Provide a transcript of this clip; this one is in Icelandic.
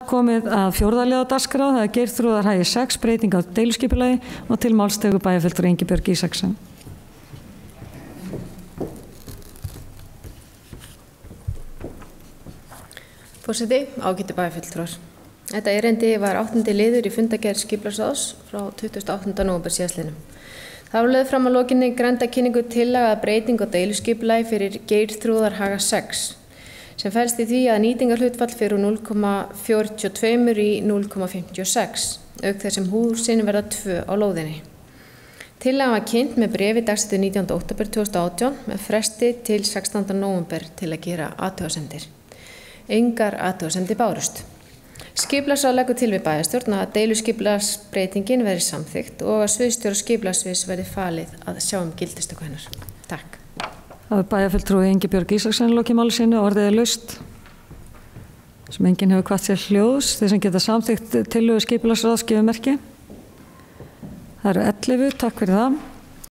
Komið að fjórða liða á dagskrá, það Geirþrúðar hagi 6, breyting á deiluskipulagi og til máls tekur bæjarfulltrúi Ingibjörg Ísaksson. Forseti, ágætu bæjarfulltrúar. Þetta erindi var 8. liður í fundargerð skipulagsráðs frá 28. nóvember síðastliðnum. Það var lögð fram að lokinni grenndarkynningu tillaga að breyting á deiluskipulagi fyrir Geirþrúðar haga 6. sem felst í því að nýtingarhlutfall fer úr 0,42 í 0,56, auk þess sem húsin verða 2 á lóðinni. Tillagan var kynnt með bréfi dagsettu 19. október 2018 með fresti til 16. nóvember til að gera athugasemdir. Engar athugasemdir bárust. Skipulagsráð leggur til við bæjarstjórn að deiluskipulagsbreytingin verði samþykkt og að sviðsstjóra skipulagssviðs verði falið að sjá gildistöku hennar. Takk. Það er bæjarfulltrúi Ingibjörg Ísaksson lokið máli sínu, orðið er laust. Sem enginn hefur hvatt sér hljóðs, þeir sem geta samþykkt tillögu skipulagsráðs gefur merki. Það eru 11, takk fyrir það.